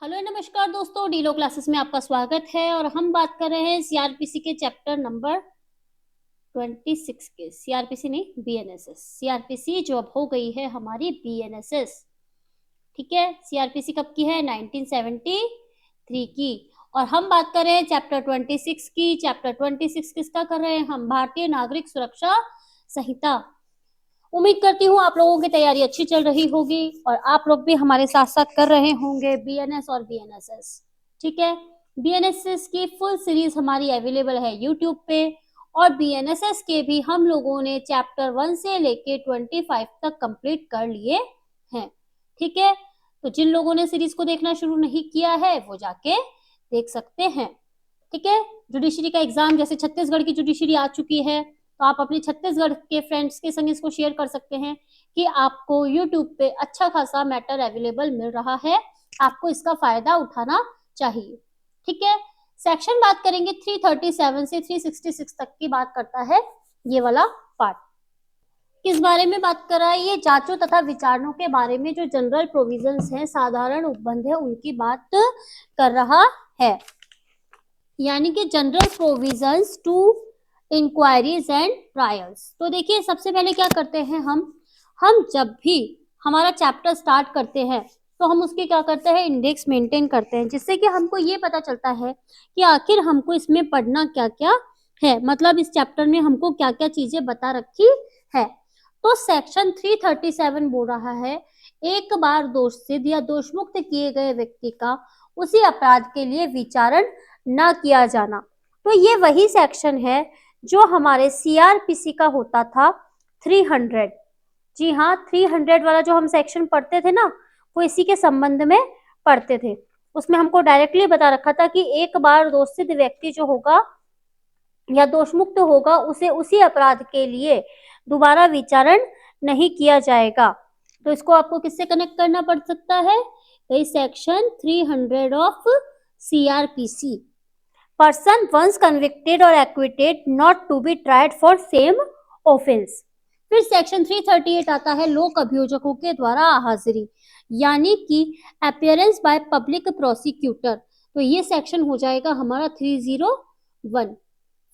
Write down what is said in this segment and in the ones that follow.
Hello नमस्कार दोस्तों, डीलो classes में आपका स्वागत है। और हम बात कर रहे हैं सीआरपीसी के चैप्टर नंबर 26 के। सीआरपीसी नहीं, बीएनएसएस। सीआरपीसी जो अब हो गई है हमारी बीएनएसएस। ठीक है, सीआरपीसी कब की है? 1973 की। और हम बात कर रहे हैं चैप्टर 26 की। चैप्टर 26 किसका कर रहे हैं हम? भारतीय नागरिक सुरक्षा संहिता। उम्मीद करती हूँ आप लोगों की तैयारी अच्छी चल रही होगी और आप लोग भी हमारे साथ साथ कर रहे होंगे बीएनएस और बीएनएसएस। ठीक है, बीएनएसएस की फुल सीरीज हमारी अवेलेबल है यूट्यूब पे, और बीएनएसएस के भी हम लोगों ने चैप्टर 1 से लेके 25 तक कंप्लीट कर लिए हैं। ठीक है, तो जिन लोगों ने सीरीज को देखना शुरू नहीं किया है वो जाके देख सकते हैं। ठीक है, जुडिशरी का एग्जाम, जैसे छत्तीसगढ़ की जुडिशरी आ चुकी है, तो आप अपने छत्तीसगढ़ के फ्रेंड्स के संग इसको शेयर कर सकते हैं कि आपको यूट्यूब पे अच्छा खासा मैटर अवेलेबल मिल रहा है, आपको इसका फायदा उठाना चाहिए। ठीक है, सेक्शन बात करेंगे 337 से 366 तक की बात करता है ये वाला पार्ट। किस बारे में बात कर रहा है? ये जांचों तथा विचारणों के बारे में जो जनरल प्रोविजंस हैं, साधारण उपबंध है, उनकी बात कर रहा है। यानी कि general provisions to inquiries and trials. तो देखिए, सबसे पहले क्या करते हैं हम जब भी हमारा चैप्टर स्टार्ट करते हैं तो हम उसके क्या करते हैं? इंडेक्स मेंटेन करते हैं, जिससे कि हमको ये पता चलता है कि आखिर हमको इसमें पढ़ना क्या क्या है, मतलब इस चैप्टर में हमको क्या क्या चीजें बता रखी है। तो सेक्शन 337 बोल रहा है, एक बार दोष सिद्ध या दोषमुक्त किए गए व्यक्ति का उसी अपराध के लिए विचारण न किया जाना। तो ये वही सेक्शन है जो हमारे सीआरपीसी का होता था 300। जी हाँ, 300 वाला जो हम सेक्शन पढ़ते थे ना, वो इसी के संबंध में पढ़ते थे। उसमें हमको डायरेक्टली बता रखा था कि एक बार दोषित व्यक्ति जो होगा या दोषमुक्त होगा, उसे उसी अपराध के लिए दोबारा विचारण नहीं किया जाएगा। तो इसको आपको किससे कनेक्ट करना पड़ सकता है? Section 300 of CrPC. Person once convicted और acquitted not to be tried for same offence. फिर सेक्शन 338 आता है, लोक अभियोजकों के द्वारा हाजिरी, यानी कि अपीयरेंस बाय पब्लिक प्रोसिक्यूटर। तो ये सेक्शन हो जाएगा हमारा 301।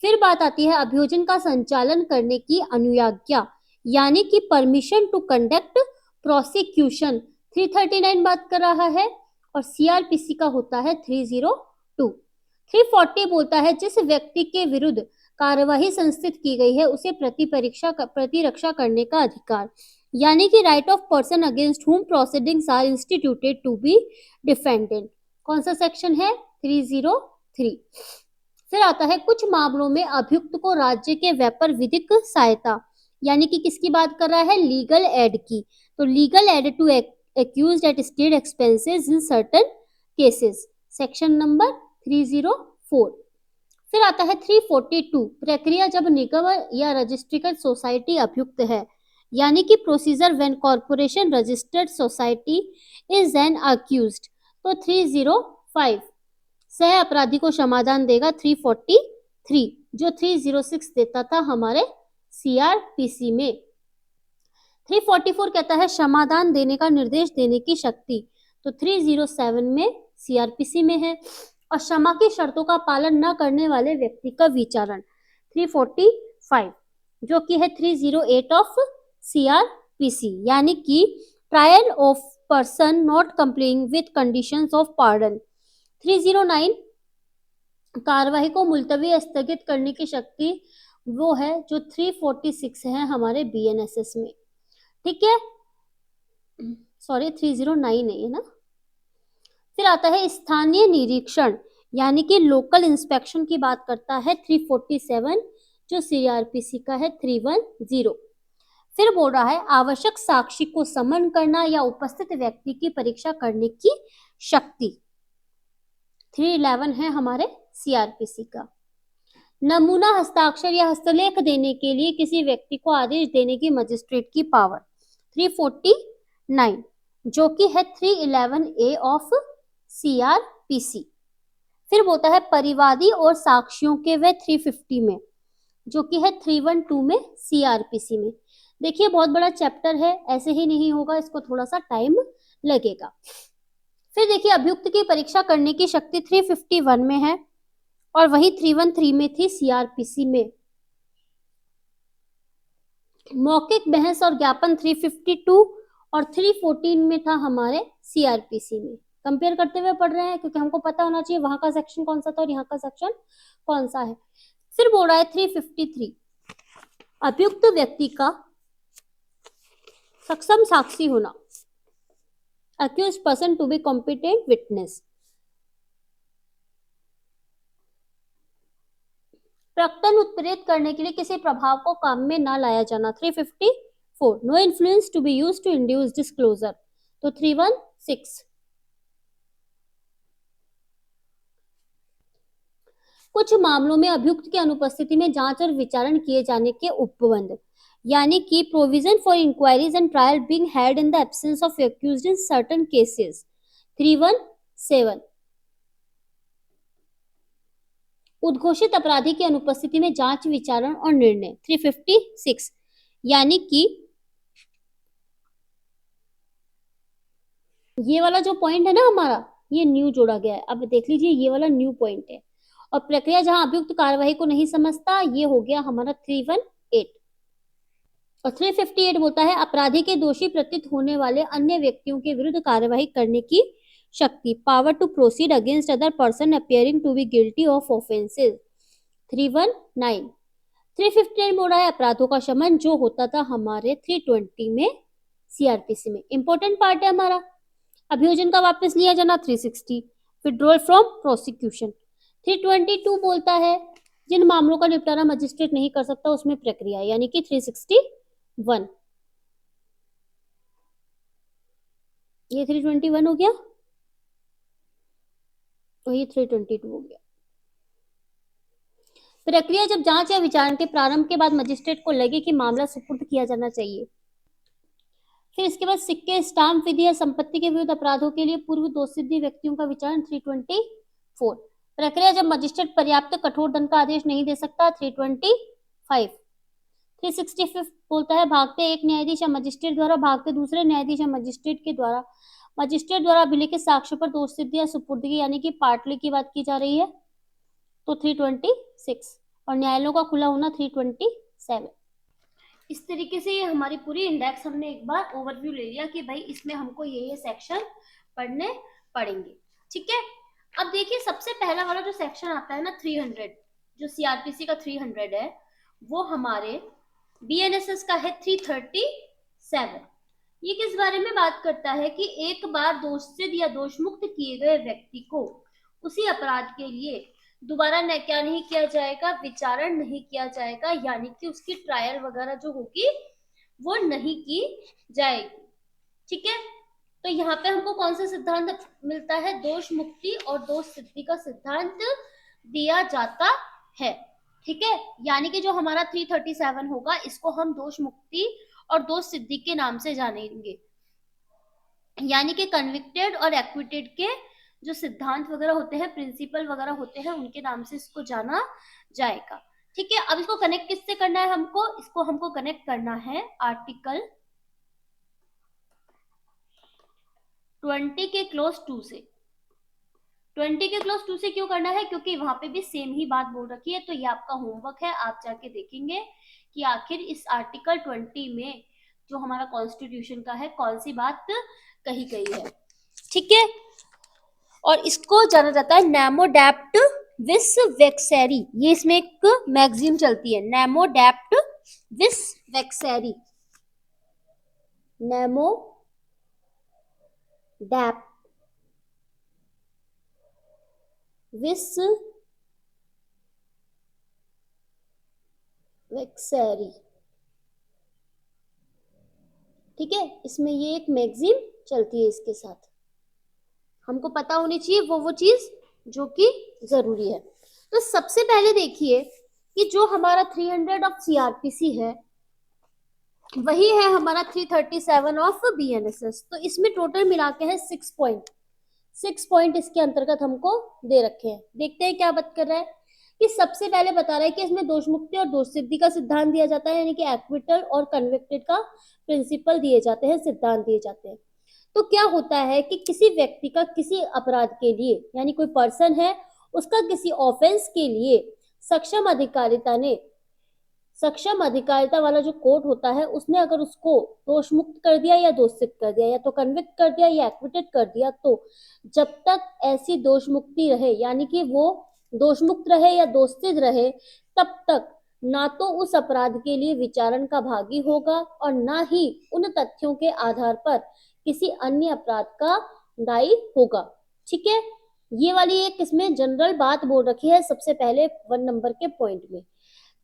फिर बात आती है अभियोजन का संचालन करने की अनुज्ञा, यानी कि परमिशन टू कंडक्ट प्रोसिक्यूशन। 339 बात कर रहा है, और सीआरपीसी का होता है 302। 340 बोलता है, जिस व्यक्ति के विरुद्ध कार्यवाही संस्थित की गई है उसे प्रतिरक्षा करने का अधिकार, यानी कि right of person against whom proceedings are instituted to be defended. कौन सा सेक्शन है? 303। फिर आता है, कुछ मामलों में अभियुक्त को राज्य के व्यापार विधिक सहायता, यानी कि किसकी बात कर रहा है? लीगल एड की। तो legal aid to accused at state expenses in certain cases, section number 304। फिर आता है 342, प्रक्रिया जब निगम या रजिस्ट्रिकल सोसाइटी अभियुक्त है, यानी कि procedure when corporation registered society is an accused. तो 305 सह अपराधी को क्षमादान देगा 343, जो 306 देता था हमारे सीआरपीसी में। 344 कहता है क्षमादान देने का निर्देश देने की शक्ति, तो 307 में सीआरपीसी में है। और क्षमा की शर्तों का पालन न करने वाले व्यक्ति का विचारण 345, जो कि है 308 ऑफ सीआरपीसी, यानी कि trial of person not complying with conditions of pardon. 309 कार्यवाही को मुलतवी स्थगित करने की शक्ति, वो है जो 346 है हमारे बीएनएसएस में। ठीक है, सॉरी 309 है ना। फिर आता है स्थानीय निरीक्षण, यानी कि लोकल इंस्पेक्शन की बात करता है 347, जो सीआरपीसी का है 310। फिर बोल रहा है आवश्यक साक्षी को समन करना या उपस्थित व्यक्ति की परीक्षा करने की शक्ति, 311 है हमारे सीआरपीसी का। नमूना हस्ताक्षर या हस्तलेख देने के लिए किसी व्यक्ति को आदेश देने की मजिस्ट्रेट की पावर, 349, जो कि है 311A ऑफ सीआरपीसी। फिर बोलता है परिवादी और साक्षियों के वे 350 में, जो कि है 312 में सीआरपीसी में। देखिए बहुत बड़ा चैप्टर है, ऐसे ही नहीं होगा, इसको थोड़ा सा टाइम लगेगा। फिर देखिए अभियुक्त की परीक्षा करने की शक्ति 351 में है और वही 313 में थी सीआरपीसी में। मौखिक बहस और ज्ञापन 352 और 314 में था हमारे सीआरपीसी में। कंपेयर करते हुए पढ़ रहे हैं क्योंकि हमको पता होना चाहिए वहां का सेक्शन कौन सा था और यहाँ का सेक्शन कौन सा है। फिर बोल रहा है 353 अभियुक्त व्यक्ति का सक्षम साक्षी होना, accused person to be competent witness। प्रकटन उत्प्रेरित करने के लिए किसी प्रभाव को काम में ना लाया जाना 354 no influence to be used to induce disclosure तो 316। कुछ मामलों में अभियुक्त की अनुपस्थिति में जांच और विचारण किए जाने के उपबंध, यानी कि provision for inquiries and trial being held in the absence of accused in certain cases 317। उद्घोषित अपराधी की अनुपस्थिति में जांच विचारण और निर्णय 356, यानी कि ये वाला जो पॉइंट है ना हमारा, ये न्यू जोड़ा गया है। अब देख लीजिए ये वाला न्यू पॉइंट है। और प्रक्रिया जहां अभियुक्त कार्यवाही को नहीं समझता, ये हो गया हमारा 318। और 358 बोलता है अपराधी के दोषी प्रतीत होने वाले अन्य व्यक्तियों के विरुद्ध कार्यवाही करने की शक्ति, power to proceed against other person appearing to be guilty of offences 319। 359 बोल रहा है अपराधों का शमन जो होता था हमारे 320 में सीआरपीसी में। इंपॉर्टेंट पार्ट है हमारा। अभियोजन का वापस लिया जाना 360, विड्रॉल फ्रॉम प्रोसिक्यूशन 322 बोलता है जिन मामलों का निपटारा मजिस्ट्रेट नहीं कर सकता उसमें प्रक्रिया, यानी कि 361। ये 321 हो गया और ये 322 हो गया। प्रक्रिया जब जांच या विचारण के प्रारंभ के बाद मजिस्ट्रेट को लगे कि मामला सुपुर्द किया जाना चाहिए। फिर इसके बाद सिक्के, स्टाम्प विधि या संपत्ति के विरुद्ध अपराधों के लिए पूर्व दोषसिद्ध व्यक्तियों का विचारण 324। प्रक्रिया जब मजिस्ट्रेट पर्याप्त कठोर दंड का आदेश नहीं दे सकता 325। 365 बोलता है भागते एक न्यायाधीश या मजिस्ट्रेट द्वारा भागते दूसरे न्यायाधीश या मजिस्ट्रेट द्वारा अभिलेखित साक्ष्य पर दोषसिद्धि या सुपुर्दगी, यानी कि पाटली की बात की जा रही है तो 326। और न्यायालयों का खुला होना 327। इस तरीके से ये हमारी पूरी इंडेक्स हमने एक बार ओवरव्यू ले लिया कि भाई इसमें हमको ये सेक्शन पढ़ने पड़ेंगे। ठीक है, अब देखिए सबसे पहला वाला जो सेक्शन आता है ना 300, जो सीआरपीसी का 300 है, वो हमारे बीएनएसएस का है 337। ये किस बारे में बात करता है कि एक बार दोषसिद्ध या दोषमुक्त किए गए व्यक्ति को उसी अपराध के लिए दोबारा क्या नहीं किया जाएगा, विचारण नहीं किया जाएगा, यानी कि उसकी ट्रायल वगैरह जो होगी वो नहीं की जाएगी। ठीक है, तो यहाँ पे हमको कौन सा सिद्धांत मिलता है, दोष मुक्ति और दोष सिद्धि का सिद्धांत दिया जाता है। ठीक है, यानी कि जो हमारा 337 होगा इसको हम दोष मुक्ति और दोष सिद्धि के नाम से जानेंगे, यानी कि कन्विक्टेड और एक्विटेड के जो सिद्धांत वगैरह होते हैं, प्रिंसिपल वगैरह होते हैं, उनके नाम से इसको जाना जाएगा। ठीक है, अब इसको कनेक्ट किससे करना है हमको, इसको हमको कनेक्ट करना है आर्टिकल 20 के क्लोज 2 से। 20 के क्लोज 2 से क्यों करना है, क्योंकि वहां पे भी सेम ही बात बोल रखी है। तो ये आपका होमवर्क है, आप जाके देखेंगे कि आखिर इस आर्टिकल 20 में जो हमारा कॉन्स्टिट्यूशन का है कौन सी बात कही गई है। ठीक है, और इसको जाना जाता है नैमो डेप्ट विस वेक्सेरी। ये इसमें एक मैगजीन चलती है, नैमो डेप्ट विस वेक्सेरी, नैमो डेप्ट विस वेक्सेरी। ठीक है, इसमें ये एक मैगजीन चलती है, इसके साथ हमको पता होनी चाहिए वो चीज जो कि जरूरी है। तो सबसे पहले देखिए कि जो हमारा 300 ऑफ सीआरपीसी है वही है हमारा 337 ऑफ बीएनएसएस। तो इसमें टोटल मिला के है 6 पॉइंट इसके अंतर्गत हमको दे रखे हैं। देखते हैं क्या बात कर रहा है कि सबसे पहले बता रहा है कि इसमें दोष मुक्ति और दोष सिद्धि का सिद्धांत दिया जाता है, यानी कि एक्विटल और कन्विक्टेड का प्रिंसिपल दिए जाते हैं, सिद्धांत दिए जाते हैं। तो क्या होता है कि किसी व्यक्ति का किसी अपराध के लिए, यानी कोई पर्सन है उसका किसी ऑफेंस के लिए सक्षम अधिकारिता वाला जो कोर्ट होता है उसने अगर उसको दोष मुक्त कर दिया या दोषित कर दिया या तो कन्विक्ट कर दिया या एक्विटेड कर दिया, तो जब तक ऐसी दोष मुक्ति रहे, यानी कि वो दोष मुक्त रहे या दोषित रहे, तब तक ना तो उस अपराध के लिए विचारण का भागी होगा और ना ही उन तथ्यों के आधार पर किसी अन्य अपराध का दायी होगा। ठीक है, ये वाली एक इसमें जनरल बात बोल रखी है सबसे पहले 1 नंबर के पॉइंट में।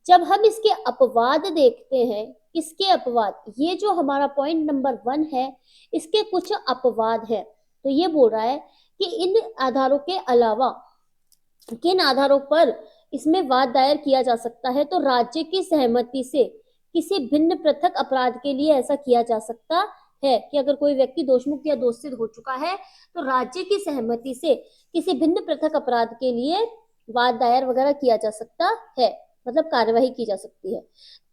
जब हम इसके अपवाद देखते हैं, किसके अपवाद, ये जो हमारा पॉइंट नंबर 1 है इसके कुछ अपवाद है। तो ये बोल रहा है कि इन आधारों के अलावा किन आधारों पर इसमें वाद दायर किया जा सकता है, तो राज्य की सहमति से किसी भिन्न पृथक अपराध के लिए ऐसा किया जा सकता है कि अगर कोई व्यक्ति दोषमुक्त या दोषित हो चुका है तो राज्य की सहमति से किसी भिन्न पृथक अपराध के लिए वाद दायर वगैरह किया जा सकता है, मतलब कार्यवाही की जा सकती है।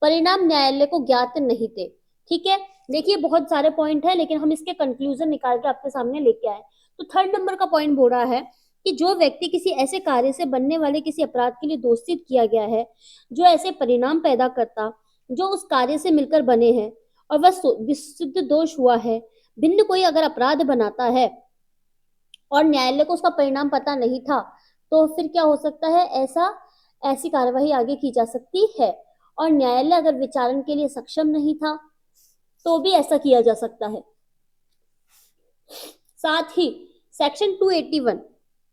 परिणाम न्यायालय को ज्ञात नहीं थे। ठीक है, देखिए बहुत सारे पॉइंट है लेकिन हम इसके कंक्लूजन निकाल के आपके सामने लेके आए। तो 3rd नंबर का पॉइंट बोल रहा है कि जो व्यक्ति किसी ऐसे कार्य से बनने वाले किसी अपराध के लिए दोषित किया गया है जो ऐसे परिणाम पैदा करता जो उस कार्य से मिलकर बने हैं और वह विशुद्ध दोष हुआ है, भिन्न कोई अगर अपराध बनाता है और न्यायालय को उसका परिणाम पता नहीं था, तो फिर क्या हो सकता है, ऐसी कार्यवाही आगे की जा सकती है। और न्यायालय अगर विचारण के लिए सक्षम नहीं था तो भी ऐसा किया जा सकता है। साथ ही सेक्शन 281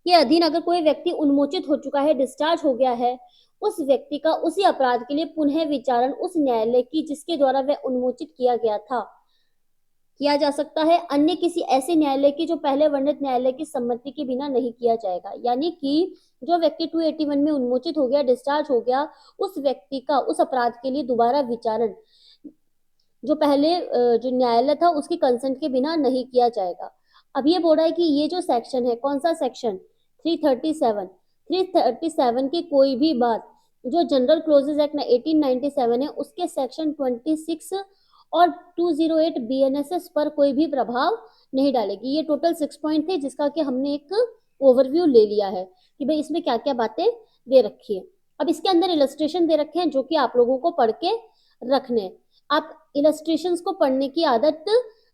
के अधीन अगर कोई व्यक्ति उन्मोचित हो चुका है, डिस्चार्ज हो गया है, उस व्यक्ति का उसी अपराध के लिए पुनः विचारण उस न्यायालय की जिसके द्वारा वह उन्मोचित किया गया था किया जा सकता है, अन्य किसी ऐसे न्यायालय की जो पहले वर्णित न्यायालय की सम्मति के बिना नहीं किया जाएगा। यानी कि जो व्यक्ति 281 में उन्मोचित हो गया, डिस्चार्ज हो गया, उस व्यक्ति का उस अपराध के लिए दोबारा विचारण जो पहले जो न्यायालय था उसकी कंसेंट के बिना नहीं किया जाएगा। अब ये बोल रहा है कि ये जो सेक्शन है, कौन सा सेक्शन, 337 की कोई भी बात जो जनरल क्लोजेज एक्ट 1897 है उसके सेक्शन 26 और 208 BNSS पर कोई भी प्रभाव नहीं डालेगी। ये टोटल 6 पॉइंट थे जिसका कि हमने एक ओवरव्यू ले लिया है कि भाई इसमें क्या क्या बातें दे रखी है। अब इसके अंदर इलस्ट्रेशन दे रखे हैं जो कि आप लोगों को पढ़ के रखने हैं। आप इलस्ट्रेशंस को पढ़ने की आदत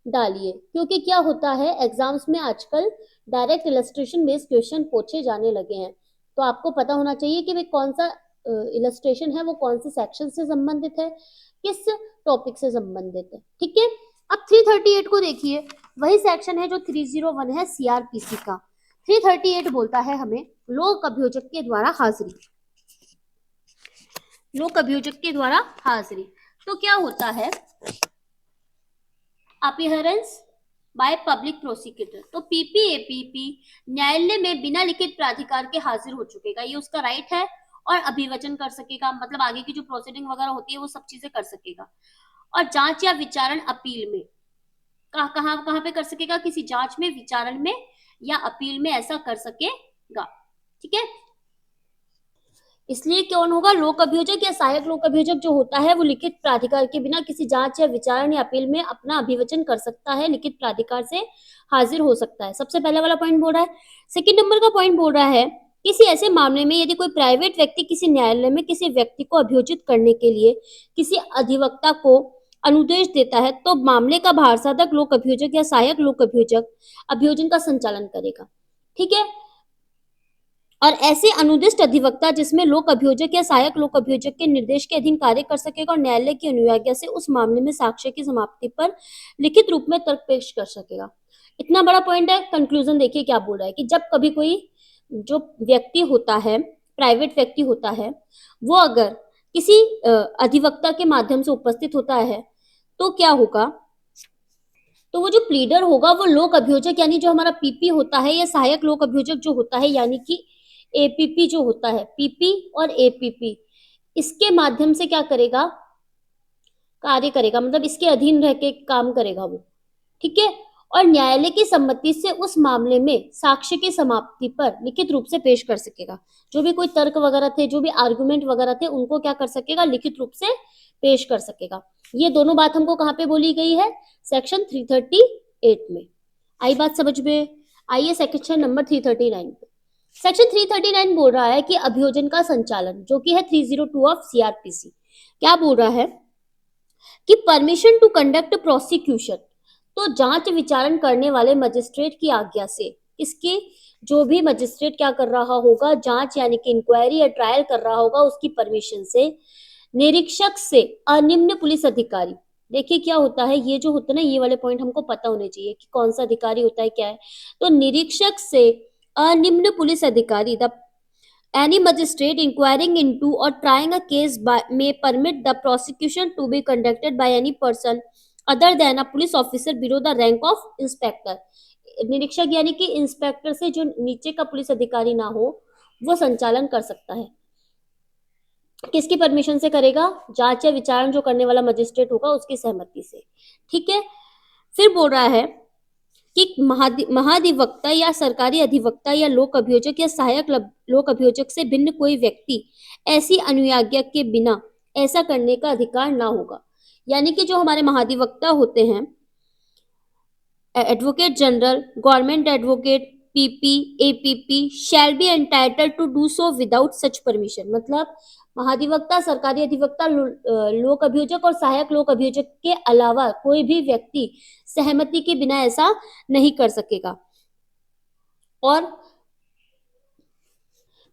डालिए, क्योंकि क्या होता है एग्जाम्स में आजकल डायरेक्ट इलस्ट्रेशन बेस्ड क्वेश्चन पूछे जाने लगे हैं। तो आपको पता होना चाहिए कि भाई कौन सा इलस्ट्रेशन है वो कौन से सेक्शन से संबंधित है, किस टॉपिक से संबंधित है। ठीक है, अब 338 को देखिए, वही सेक्शन है जो 301 है CRPC का। 338 बोलता है हमें लोक अभियोजक के द्वारा हाजिरी। लोक अभियोजक के द्वारा हाजिरी तो क्या होता है, अपीयरेंस बाय पब्लिक प्रोसिक्यूटर। तो PPAPP न्यायालय में बिना लिखित प्राधिकार के हाजिर हो चुकेगा, ये उसका राइट है, और अभिवचन कर सकेगा, मतलब आगे की जो प्रोसीडिंग वगैरह होती है वो सब चीजें कर सकेगा। और जांच या विचारण अपील में कहां पे कर सकेगा, किसी जांच में, विचारण में या अपील में ऐसा कर सकेगा। ठीक है, इसलिए कौन होगा, लोक अभियोजक या सहायक लोक अभियोजक जो होता है वो लिखित प्राधिकार के बिना किसी जांच या विचारण या अपील में अपना अभिवचन कर सकता है, लिखित प्राधिकार से हाजिर हो सकता है। सबसे पहला वाला पॉइंट बोल रहा है। सेकंड नंबर का पॉइंट बोल रहा है किसी ऐसे मामले में यदि कोई प्राइवेट व्यक्ति किसी न्यायालय में किसी व्यक्ति को अभियोजित करने के लिए किसी अधिवक्ता को अनुदेश देता है तो मामले का भार साधक लोक अभियोजक या सहायक लोक अभियोजक अभियोजन का संचालन करेगा। ठीक है, और ऐसे अनुदिष्ट अधिवक्ता जिसमें लोक अभियोजक या सहायक लोक अभियोजक के निर्देश के अधीन कार्य कर सकेगा और न्यायालय की अनुज्ञा से उस मामले में साक्ष्य की समाप्ति पर लिखित रूप में तर्क पेश कर सकेगा। इतना बड़ा पॉइंट है। कंक्लूजन देखिए क्या बोल रहा है कि जब कभी कोई जो व्यक्ति होता है, प्राइवेट व्यक्ति होता है, वो अगर किसी अधिवक्ता के माध्यम से उपस्थित होता है तो क्या होगा, तो वो जो प्लीडर होगा वो लोक अभियोजक यानी जो हमारा पीपी होता है या सहायक लोक अभियोजक जो होता है यानी कि एपीपी जो होता है, पीपी और एपीपी, इसके माध्यम से क्या करेगा, कार्य करेगा, मतलब इसके अधीन रह के काम करेगा वो। ठीक है, और न्यायालय की सम्मति से उस मामले में साक्ष्य की समाप्ति पर लिखित रूप से पेश कर सकेगा। जो भी कोई तर्क वगैरह थे, जो भी आर्गुमेंट वगैरह थे, उनको क्या कर सकेगा, लिखित रूप से पेश कर सकेगा। ये दोनों बात हमको कहाँ पे बोली गई है, सेक्शन 338 में। आई बात समझ में? आइए सेक्शन नंबर 339 पे। सेक्शन 339 बोल रहा है कि अभियोजन का संचालन, जो कि है 302 ऑफ सीआरपीसी, क्या बोल रहा है कि परमिशन टू कंडक्ट प्रोसिक्यूशन, तो जांच विचारण करने वाले मजिस्ट्रेट की आज्ञा से, इसके जो भी मजिस्ट्रेट क्या कर रहा होगा, जांच यानी कि इंक्वायरी या ट्रायल कर रहा होगा, उसकी परमिशन से निरीक्षक से अनिम्न पुलिस अधिकारी, देखिए क्या होता है, ये जो होता है ना, ये वाले पॉइंट हमको पता होने चाहिए कि कौन सा अधिकारी होता है, क्या है। तो निरीक्षक से अनिम्न पुलिस अधिकारी, the any magistrate inquiring into or trying a case may permit the prosecution to be conducted by any person other than a police officer below the rank of inspector। निरीक्षक यानी कि इंस्पेक्टर से जो नीचे का police अधिकारी ना हो, वो संचालन कर सकता है। किसकी परमिशन से करेगा? जांच या विचारण जो करने वाला मजिस्ट्रेट होगा उसकी सहमति से। ठीक है, फिर बोल रहा है कि महाधिवक्ता या सरकारी अधिवक्ता या लोक अभियोजक या सहायक लोक अभियोजक से भिन्न कोई व्यक्ति ऐसी अनुज्ञा के बिना ऐसा करने का अधिकार ना होगा। यानी कि जो हमारे महाधिवक्ता होते हैं, advocate general, government advocate, PP, APP shall be entitled to do so without such permission. मतलब महाधिवक्ता, सरकारी अधिवक्ता, लोक अभियोजक और सहायक लोक अभियोजक के अलावा कोई भी व्यक्ति सहमति के बिना ऐसा नहीं कर सकेगा। और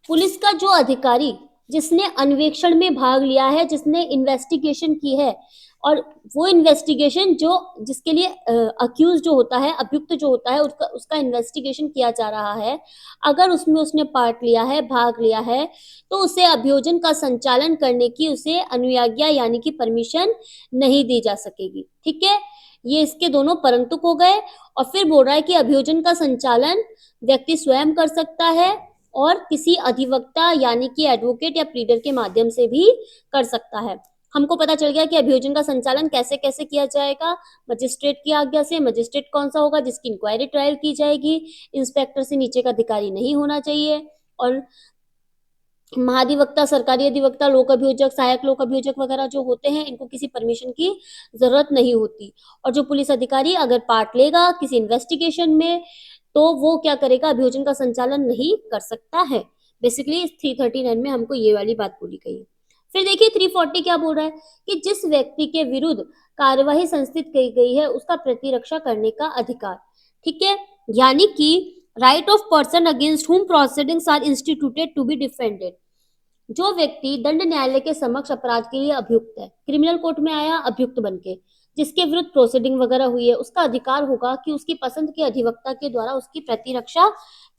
पुलिस का जो अधिकारी जिसने अन्वेषण में भाग लिया है, जिसने इन्वेस्टिगेशन की है, और वो इन्वेस्टिगेशन जो जिसके लिए अक्यूज जो होता है, अभियुक्त जो होता है, उसका इन्वेस्टिगेशन किया जा रहा है, अगर उसमें उसने पार्ट लिया है, भाग लिया है, तो उसे अभियोजन का संचालन करने की उसे अनुज्ञा यानी कि परमिशन नहीं दी जा सकेगी। ठीक है, ये इसके दोनों परंतुक हो गए। और फिर बोल रहा है कि अभियोजन का संचालन व्यक्ति स्वयं कर सकता है और किसी अधिवक्ता यानी कि एडवोकेट या प्लीडर के माध्यम से भी कर सकता है। हमको पता चल गया कि अभियोजन का संचालन कैसे कैसे किया जाएगा। मजिस्ट्रेट की आज्ञा से। मजिस्ट्रेट कौन सा होगा? जिसकी इंक्वायरी ट्रायल की जाएगी। इंस्पेक्टर से नीचे का अधिकारी नहीं होना चाहिए। और महाधिवक्ता, सरकारी अधिवक्ता, लोक अभियोजक, सहायक लोक अभियोजक वगैरह जो होते हैं, इनको किसी परमिशन की जरूरत नहीं होती। और जो पुलिस अधिकारी अगर पार्ट लेगा किसी इन्वेस्टिगेशन में, तो वो क्या करेगा? अभियोजन का संचालन नहीं कर सकता है। बेसिकली 339 में हमको ये वाली बात बोली गई है। फिर देखिए 340 क्या बोल रहा है कि जिस व्यक्ति के विरुद्ध कार्यवाही संस्थित की गई है उसका प्रतिरक्षा करने का अधिकार। ठीक है, यानी कि right of person against whom proceedings are instituted to be defended. जो व्यक्ति दंड न्यायालय के समक्ष अपराध के लिए अभियुक्त है, क्रिमिनल कोर्ट में आया अभियुक्त बनके, जिसके विरुद्ध प्रोसीडिंग वगैरह हुई है, उसका अधिकार होगा कि उसकी पसंद के अधिवक्ता के द्वारा उसकी प्रतिरक्षा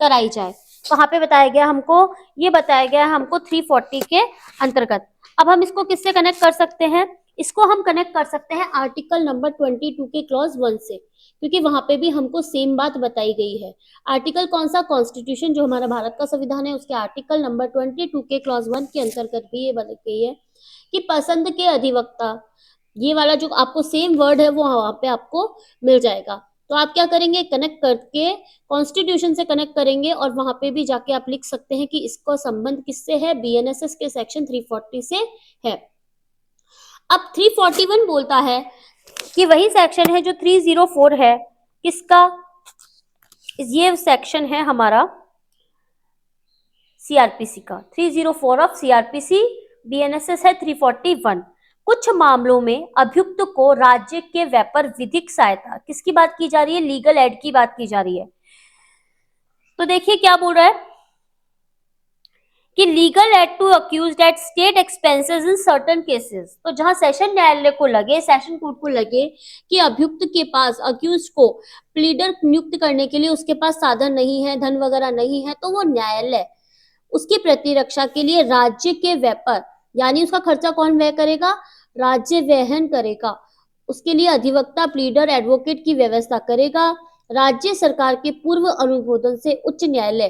कराई जाए। वहां पे बताया गया हमको, ये बताया गया हमको 340 के अंतर्गत। अब हम इसको किससे कनेक्ट कर सकते हैं? इसको हम कनेक्ट कर सकते हैं आर्टिकल नंबर 22 के क्लॉज 1 से, क्योंकि वहां पे भी हमको सेम बात बताई गई है। आर्टिकल कौन सा? कॉन्स्टिट्यूशन जो हमारा भारत का संविधान है, उसके आर्टिकल नंबर 22 के क्लॉज 1 के अंतर्गत भी ये बताई गई है कि पसंद के अधिवक्ता, ये वाला जो आपको सेम वर्ड है वो वहां पे आपको मिल जाएगा। तो आप क्या करेंगे? कनेक्ट करके कॉन्स्टिट्यूशन से कनेक्ट करेंगे और वहां पे भी जाके आप लिख सकते हैं कि इसका संबंध किससे है? बीएनएसएस के सेक्शन 340 से है। अब 341 बोलता है कि वही सेक्शन है जो 304 है। किसका? ये सेक्शन है हमारा सीआरपीसी का, 304 ऑफ सीआरपीसी। बीएनएसएस है 341। कुछ मामलों में अभियुक्त को राज्य के व्यापार विधिक सहायता, किसकी बात की जा रही है? लीगल एड की बात की जा रही है। तो देखिए क्या बोल रहा है कि legal aid to accused at state expenses in certain cases. तो जहां सेशन न्यायालय को लगे, सेशन कोर्ट को लगे कि अभियुक्त के पास अक्यूज्ड को प्लीडर नियुक्त करने के लिए उसके पास साधन नहीं है, धन वगैरह नहीं है, तो वो न्यायालय उसकी प्रतिरक्षा के लिए राज्य के व्यापार, यानी उसका खर्चा कौन व्यय करेगा? राज्य वहन करेगा। उसके लिए अधिवक्ता, प्लीडर, एडवोकेट की व्यवस्था करेगा। राज्य सरकार के पूर्व अनुमोदन से उच्च न्यायालय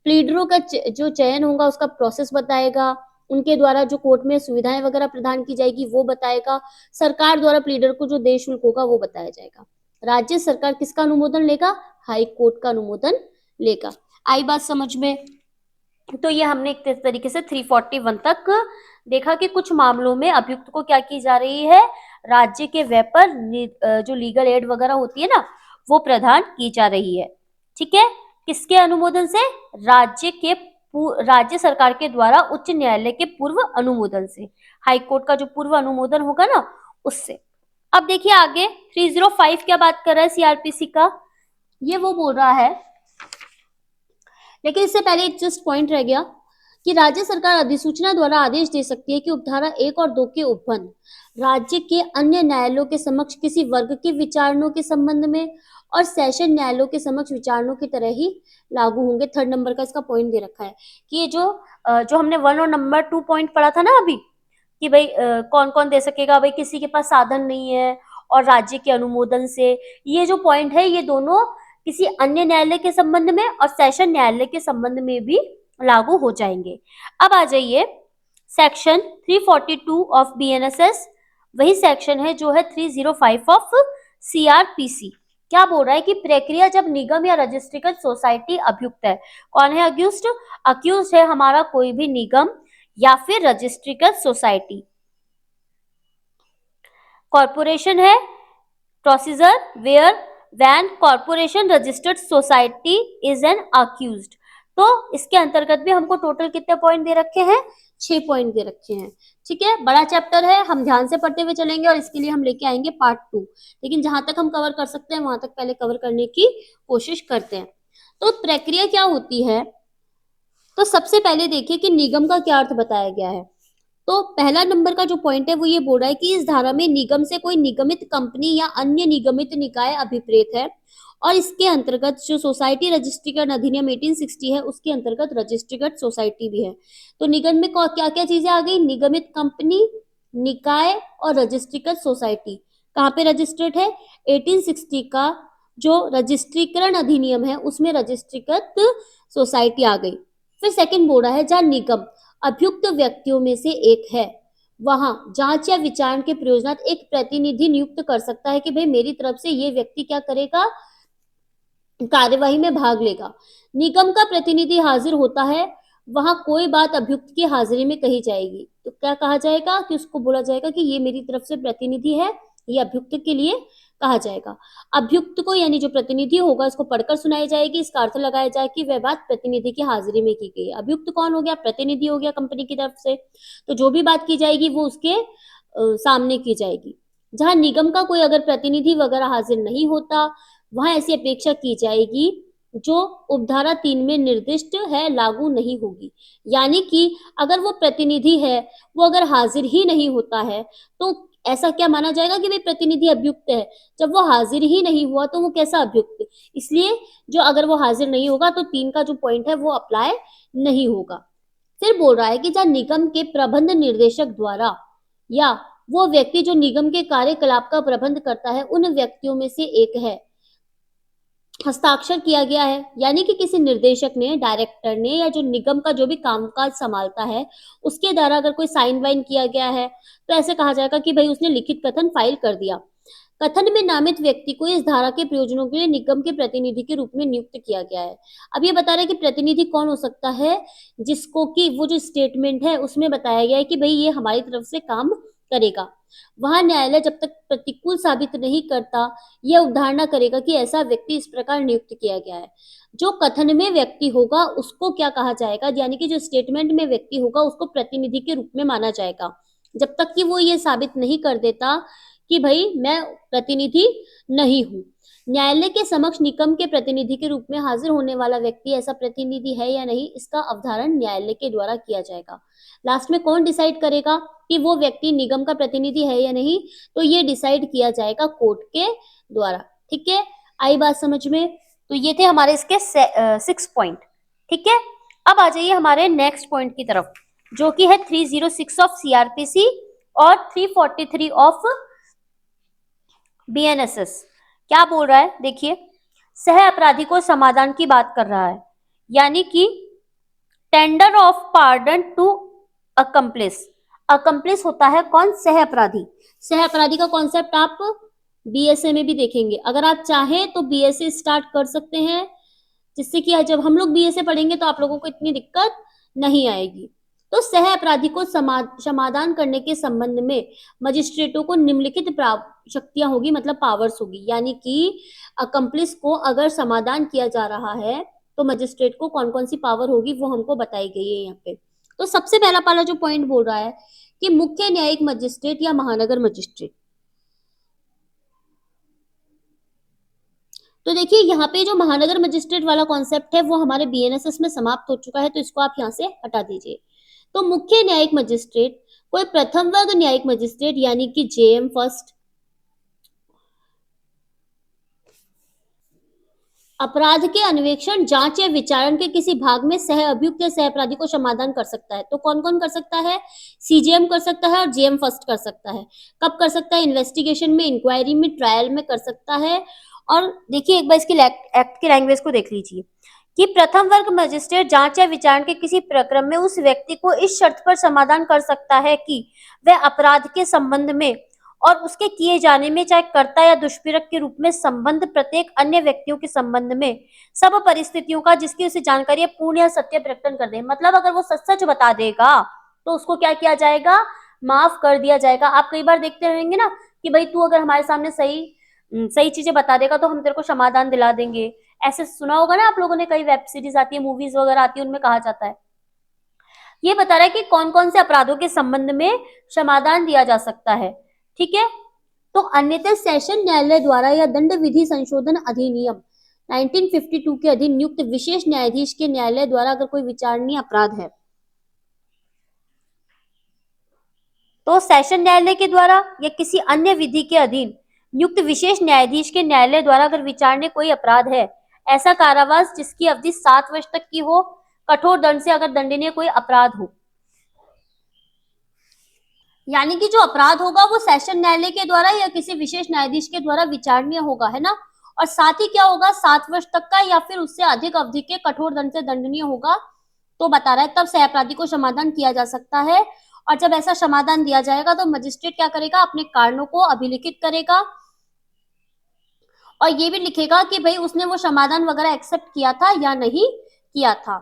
प्लीडरों का जो चयन होगा उसका प्रोसेस बताएगा। उनके द्वारा जो कोर्ट में सुविधाएं वगैरह प्रदान की जाएगी वो बताएगा। सरकार द्वारा प्लीडर को जो देय शुल्क होगा वो बताया जाएगा। राज्य सरकार किसका अनुमोदन लेगा? हाई कोर्ट का अनुमोदन लेगा। आई बात समझ में? तो ये हमने एक तरीके से 341 तक देखा कि कुछ मामलों में अभियुक्त को क्या की जा रही है? राज्य के व्यय पर जो लीगल एड वगैरह होती है ना, वो प्रदान की जा रही है। ठीक है, किसके अनुमोदन से? राज्य सरकार के द्वारा उच्च न्यायालय के पूर्व अनुमोदन से, हाई कोर्ट का जो पूर्व अनुमोदन होगा ना, उससे। अब देखिए आगे 305 क्या बात कर रहा है सीआरपीसी का, ये वो बोल रहा है, लेकिन इससे पहले एक जस्ट पॉइंट रह गया कि राज्य सरकार अधिसूचना द्वारा आदेश दे सकती है कि उपधारा 1 और 2 के उपबंध राज्य के अन्य न्यायालयों के समक्ष किसी वर्ग के विचारणों के संबंध में और सेशन न्यायालयों के समक्ष विचारणों की तरह ही लागू होंगे। 3rd नंबर का इसका पॉइंट दे रखा है कि ये जो हमने 1 और नंबर 2 पॉइंट पढ़ा था ना अभी, कि भाई कौन कौन दे सकेगा, भाई किसी के पास साधन नहीं है और राज्य के अनुमोदन से, ये जो पॉइंट है ये दोनों किसी अन्य न्यायालय के संबंध में और सेशन न्यायालय के संबंध में भी लागू हो जाएंगे। अब आ जाइए सेक्शन 342 ऑफ बीएनएसएस, वही सेक्शन है जो है 305 ऑफ सीआरपीसी। क्या बोल रहा है कि प्रक्रिया जब निगम या रजिस्ट्रीकृत सोसाइटी अभियुक्त है, कौन है अक्यूज्ड? अक्यूज्ड है हमारा कोई भी निगम या फिर रजिस्ट्रीकृत सोसाइटी। कॉर्पोरेशन है procedure where when corporation registered society is an accused. तो इसके अंतर्गत भी हमको टोटल कितने पॉइंट दे रखे हैं? 6 पॉइंट दे रखे हैं। ठीक है, बड़ा चैप्टर है, हम ध्यान से पढ़ते हुए चलेंगे और इसके लिए हम लेके आएंगे पार्ट 2, लेकिन जहां तक हम कवर कर सकते हैं वहां तक पहले कवर करने की कोशिश करते हैं। तो प्रक्रिया क्या होती है? तो सबसे पहले देखिए कि निगम का क्या अर्थ बताया गया है। तो पहला नंबर का जो पॉइंट है वो ये बोल रहा है कि इस धारा में निगम से कोई निगमित कंपनी या अन्य निगमित निकाय अभिप्रेत है और इसके अंतर्गत जो सोसाइटी रजिस्ट्रीकरण अधिनियम 1860 है उसके अंतर्गत रजिस्ट्रीकृत सोसाइटी भी है। तो निगम में क्या क्या चीजें आ गई? निगमित कंपनी, निकाय और रजिस्ट्रीकृत सोसाइटी। कहाँ पे रजिस्टर्ड है? 1860 का जो रजिस्ट्रीकरण अधिनियम है उसमें रजिस्ट्रीकृत सोसाइटी आ गई। फिर सेकंड बोल रहा है जहाँ निगम अभियुक्त व्यक्तियों में से एक है, वहां जांच या विचारण के प्रयोजनार्थ एक प्रतिनिधि नियुक्त कर सकता है कि भाई मेरी तरफ से ये व्यक्ति क्या करेगा? कार्यवाही में भाग लेगा। निगम का प्रतिनिधि हाजिर होता है, वहां कोई बात अभियुक्त की हाजिरी में कही जाएगी तो क्या कहा जाएगा? कि उसको बोला जाएगा कि ये मेरी तरफ से प्रतिनिधि है, ये अभियुक्त के लिए कहा जाएगा। अभियुक्त को यानी जो प्रतिनिधि होगा इसको पढ़कर सुनाई जाएगी, इसका अर्थ लगाया जाए कि वह बात प्रतिनिधि की हाजिरी में की गई है। अभियुक्त कौन हो गया? प्रतिनिधि हो गया कंपनी की तरफ से, तो जो भी बात की जाएगी वो उसके सामने की जाएगी। जहां निगम का कोई अगर प्रतिनिधि वगैरह हाजिर नहीं होता वहां ऐसी अपेक्षा की जाएगी जो उपधारा 3 में निर्दिष्ट है लागू नहीं होगी। यानी कि अगर वो प्रतिनिधि है वो अगर हाजिर ही नहीं होता है तो ऐसा क्या माना जाएगा कि भाई प्रतिनिधि अभियुक्त है? जब वो हाजिर ही नहीं हुआ तो वो कैसा अभियुक्त? इसलिए जो अगर वो हाजिर नहीं होगा तो 3 का जो पॉइंट है वो अप्लाई नहीं होगा। फिर बोल रहा है कि जहां निगम के प्रबंध निर्देशक द्वारा या वो व्यक्ति जो निगम के कार्यकलाप का प्रबंध करता है उन व्यक्तियों में से एक है, हस्ताक्षर किया गया है, यानी कि किसी निर्देशक ने, डायरेक्टर ने या जो निगम का जो भी कामकाज संभालता है उसके द्वारा अगर कोई साइन वाइन किया गया है तो ऐसे कहा जाएगा कि भाई उसने लिखित कथन फाइल कर दिया। कथन में नामित व्यक्ति को इस धारा के प्रयोजनों के लिए निगम के प्रतिनिधि के रूप में नियुक्त किया गया है। अब ये बता रहा है कि प्रतिनिधि कौन हो सकता है? जिसको कि वो जो स्टेटमेंट है उसमें बताया गया है कि भाई ये हमारी तरफ से काम करेगा। वहां न्यायालय जब तक प्रतिकूल साबित नहीं करता यह अवधारणा करेगा कि ऐसा व्यक्ति इस प्रकार नियुक्त किया गया है। जो कथन में व्यक्ति होगा उसको क्या कहा जाएगा? यानी कि जो स्टेटमेंट में व्यक्ति होगा उसको प्रतिनिधि के रूप में माना जाएगा जब तक कि वो ये साबित नहीं कर देता कि भाई मैं प्रतिनिधि नहीं हूं। न्यायालय के समक्ष निगम के प्रतिनिधि के रूप में हाजिर होने वाला व्यक्ति ऐसा प्रतिनिधि है या नहीं, इसका अवधारण न्यायालय के द्वारा किया जाएगा। लास्ट में कौन डिसाइड करेगा कि वो व्यक्ति निगम का प्रतिनिधि है या नहीं? तो ये डिसाइड किया जाएगा कोर्ट के द्वारा। ठीक है, आई बात समझ में? तो ये थे हमारे इसके 6 पॉइंट। ठीक है, अब आ जाइए हमारे नेक्स्ट पॉइंट की तरफ जो कि है 306 ऑफ सीआरपीसी और 343 ऑफ बीएनएसएस। क्या बोल रहा है? देखिए, सह अपराधी को समाधान की बात कर रहा है, यानी कि tender of pardon to accomplice. Accomplice होता है कौन? सह अपराधी। सह अपराधी का कॉन्सेप्ट आप बीएसए में भी देखेंगे। अगर आप चाहें तो बीएसए स्टार्ट कर सकते हैं, जिससे कि जब हम लोग बीएसए पढ़ेंगे तो आप लोगों को इतनी दिक्कत नहीं आएगी। तो सह अपराधी को समाधान करने के संबंध में मजिस्ट्रेटों को निम्नलिखित शक्तियां होगी, मतलब पावर्स होगी, यानी कि अकम्प्लिस को अगर समाधान किया जा रहा है तो मजिस्ट्रेट को कौन कौन सी पावर होगी वो हमको बताई गई है यहाँ पे। तो सबसे पहला वाला जो पॉइंट बोल रहा है कि मुख्य न्यायिक मजिस्ट्रेट या महानगर मजिस्ट्रेट। तो देखिए यहाँ पे जो महानगर मजिस्ट्रेट वाला कॉन्सेप्ट है वो हमारे बीएनएसएस में समाप्त हो चुका है, तो इसको आप यहाँ से हटा दीजिए। तो मुख्य न्यायिक मजिस्ट्रेट कोई प्रथम वर्ग न्यायिक मजिस्ट्रेट यानी कि जेएम फर्स्ट अपराध के अन्वेषण, जांच या विचारण के किसी भाग में सह अभियुक्त या सह अपराधी को समाधान कर सकता है। तो कौन कौन कर सकता है? सीजेएम कर सकता है और जेएम फर्स्ट कर सकता है। कब कर सकता है? इन्वेस्टिगेशन में, इंक्वायरी में, ट्रायल में कर सकता है। और देखिए एक बार इसकी एक्ट की लैंग्वेज को देख लीजिए कि प्रथम वर्ग मजिस्ट्रेट जांच या विचारण के किसी प्रकरण में उस व्यक्ति को इस शर्त पर समाधान कर सकता है कि वह अपराध के संबंध में और उसके किए जाने में, चाहे कर्ता या दुष्प्रेरक के रूप में, संबंध प्रत्येक अन्य व्यक्तियों के संबंध में सब परिस्थितियों का जिसकी उसे जानकारी है पूर्ण या सत्य प्रकटन कर दे। मतलब अगर वो सच सच बता देगा तो उसको क्या किया जाएगा? माफ कर दिया जाएगा। आप कई बार देखते रहेंगे ना कि भाई तू अगर हमारे सामने सही सही चीजें बता देगा तो हम तेरे को समाधान दिला देंगे। ऐसे सुना होगा ना आप लोगों ने, कई वेब सीरीज आती है, मूवीज वगैरह आती है, उनमें कहा जाता है। ये बता रहा है कि कौन कौन से अपराधों के संबंध में समाधान दिया जा सकता है। ठीक है, तो अन्यथा सेशन न्यायालय द्वारा या दंड विधि संशोधन अधिनियम 1952 के अधीन नियुक्त विशेष न्यायाधीश के न्यायालय द्वारा अगर कोई विचारणीय अपराध है तो सेशन न्यायालय के द्वारा या किसी अन्य विधि के अधीन नियुक्त विशेष न्यायाधीश के न्यायालय द्वारा अगर विचारणीय कोई अपराध है, ऐसा कारावास जिसकी अवधि 7 वर्ष तक की हो, कठोर दंड से अगर दंडनीय कोई अपराध हो, यानी कि जो अपराध होगा वो सेशन न्यायालय के द्वारा या किसी विशेष न्यायाधीश के द्वारा विचारणीय होगा, है ना। और साथ ही क्या होगा? 7 वर्ष तक का या फिर उससे अधिक अवधि के कठोर दंड से दंडनीय होगा। तो बता रहा है तब सह अपराधी को समाधान किया जा सकता है। और जब ऐसा समाधान दिया जाएगा तो मजिस्ट्रेट क्या करेगा? अपने कारणों को अभिलिखित करेगा और ये भी लिखेगा कि भाई उसने वो समाधान वगैरह एक्सेप्ट किया था या नहीं किया था।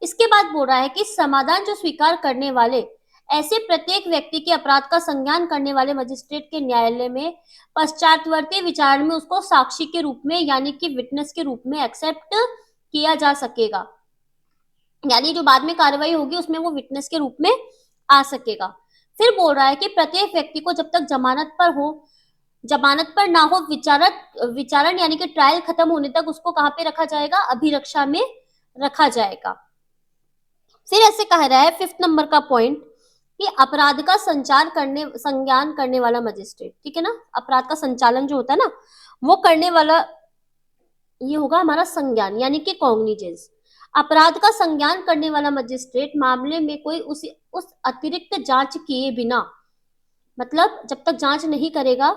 इसके बाद बोल रहा है कि समाधान जो स्वीकार करने वाले ऐसे प्रत्येक व्यक्ति के अपराध का संज्ञान करने वाले मजिस्ट्रेट के न्यायालय में पश्चातवर्ती विचारण में उसको साक्षी के रूप में यानी कि विटनेस के रूप में एक्सेप्ट किया जा सकेगा, यानी जो बाद में कार्रवाई होगी उसमें वो विटनेस के रूप में आ सकेगा। फिर बोल रहा है कि प्रत्येक व्यक्ति को जब तक जमानत पर ना हो विचारण यानी कि ट्रायल खत्म होने तक उसको कहां पे रखा जाएगा? अभिरक्षा में रखा जाएगा। फिर ऐसे कह रहा है 5th नंबर का पॉइंट कि अपराध का संज्ञान करने वाला मजिस्ट्रेट, ठीक है ना, अपराध का संचालन जो होता है ना वो करने वाला ये होगा हमारा संज्ञान यानी कि कॉग्निजेंस। अपराध का संज्ञान करने वाला मजिस्ट्रेट मामले में कोई उस अतिरिक्त जांच किए बिना, मतलब जब तक जांच नहीं करेगा,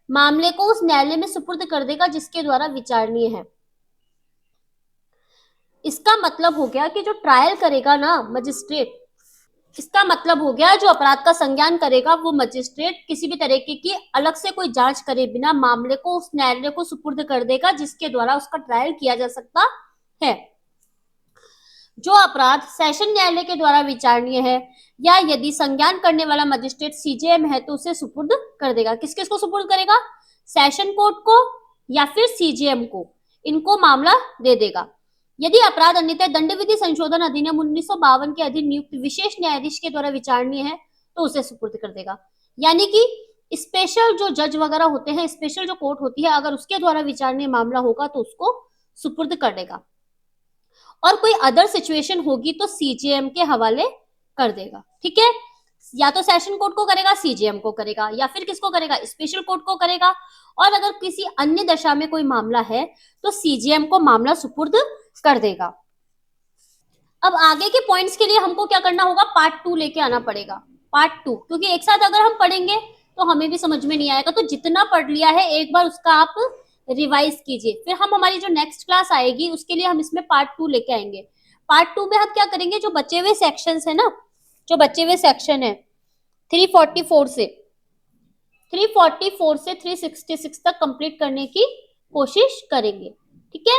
मामले को उस न्यायालय में सुपुर्द कर देगा जिसके द्वारा विचारणीय है। इसका मतलब हो गया कि जो ट्रायल करेगा ना मजिस्ट्रेट, इसका मतलब हो गया जो अपराध का संज्ञान करेगा वो मजिस्ट्रेट किसी भी तरीके की अलग से कोई जांच करे बिना मामले को उस न्यायालय को सुपुर्द कर देगा जिसके द्वारा उसका ट्रायल किया जा सकता है। जो अपराध सेशन न्यायालय के द्वारा विचारणीय है या यदि संज्ञान करने वाला मजिस्ट्रेट सीजेएम है तो उसे सुपुर्द कर देगा। किस किस को सुपुर्द करेगा? सेशन कोर्ट को या फिर सीजेएम को, इनको मामला दे देगा। यदि अपराध अन्यथा दंड विधि संशोधन अधिनियम 1952 के अधीन नियुक्त विशेष न्यायाधीश के द्वारा विचारणीय है तो उसे सुपुर्द कर देगा। यानी कि स्पेशल जो जज वगैरह होते हैं, स्पेशल जो कोर्ट होती है, अगर उसके द्वारा विचारणीय मामला होगा तो उसको सुपुर्द कर देगा। और कोई अदर सिचुएशन होगी तो सीजेएम के हवाले कर देगा। ठीक है, या तो सेशन कोर्ट को करेगा, सीजेएम को करेगा, या फिर किसको करेगा? स्पेशल कोर्ट को करेगा। और अगर किसी अन्य दशा में कोई मामला है तो सीजेएम को मामला सुपुर्द कर देगा। अब आगे के पॉइंट्स के लिए हमको क्या करना होगा? पार्ट 2 लेके आना पड़ेगा। पार्ट 2, क्योंकि एक साथ अगर हम पढ़ेंगे तो हमें भी समझ में नहीं आएगा। तो जितना पढ़ लिया है एक बार उसका आप रिवाइज कीजिए, फिर हम हमारी जो नेक्स्ट क्लास आएगी उसके लिए हम इसमें पार्ट 2 लेके आएंगे। पार्ट 2 में हम क्या करेंगे? जो बचे हुए सेक्शंस है ना, जो बचे हुए सेक्शन है 344 से 366 तक कंप्लीट करने की कोशिश करेंगे। ठीक है,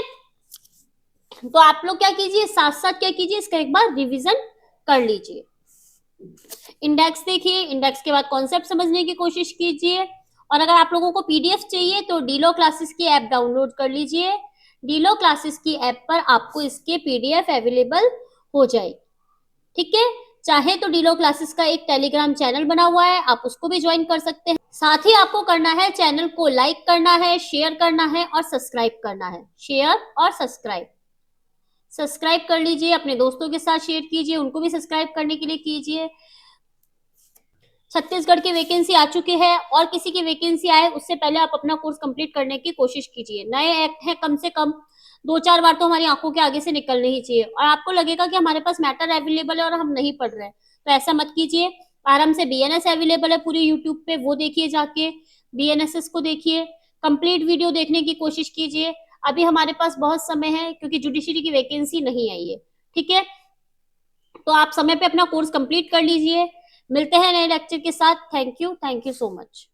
तो आप लोग क्या कीजिए, साथ साथ क्या कीजिए, इसका एक बार रिवीजन कर लीजिए। इंडेक्स देखिए, इंडेक्स के बाद कॉन्सेप्ट समझने की कोशिश कीजिए और अगर आप लोगों को पीडीएफ चाहिए तो डीलो क्लासेस की ऐप डाउनलोड कर लीजिए। डीलो क्लासेस की ऐप पर आपको इसके पीडीएफ अवेलेबल हो जाएगी। ठीक है, चाहे तो डीलो क्लासेस का एक टेलीग्राम चैनल बना हुआ है, आप उसको भी ज्वाइन कर सकते हैं। साथ ही आपको करना है, चैनल को लाइक करना है, शेयर करना है और सब्सक्राइब करना है। शेयर और सब्सक्राइब सब्सक्राइब कर लीजिए, अपने दोस्तों के साथ शेयर कीजिए, उनको भी सब्सक्राइब करने के लिए कीजिए। छत्तीसगढ़ की वैकेंसी आ चुकी है और किसी की वैकेंसी आए उससे पहले आप अपना कोर्स कंप्लीट करने की कोशिश कीजिए। नए एक्ट है, कम से कम 2-4 बार तो हमारी आंखों के आगे से निकलने ही चाहिए। और आपको लगेगा कि हमारे पास मैटर अवेलेबल है और हम नहीं पढ़ रहे हैं, तो ऐसा मत कीजिए। आराम से बीएनएस अवेलेबल है पूरी यूट्यूब पे, वो देखिए, जाके बीएनएसएस को देखिए, कंप्लीट वीडियो देखने की कोशिश कीजिए। अभी हमारे पास बहुत समय है क्योंकि जुडिशरी की वैकेंसी नहीं आई है। ठीक है, तो आप समय पे अपना कोर्स कंप्लीट कर लीजिए। मिलते हैं नए लेक्चर के साथ। Thank you so much.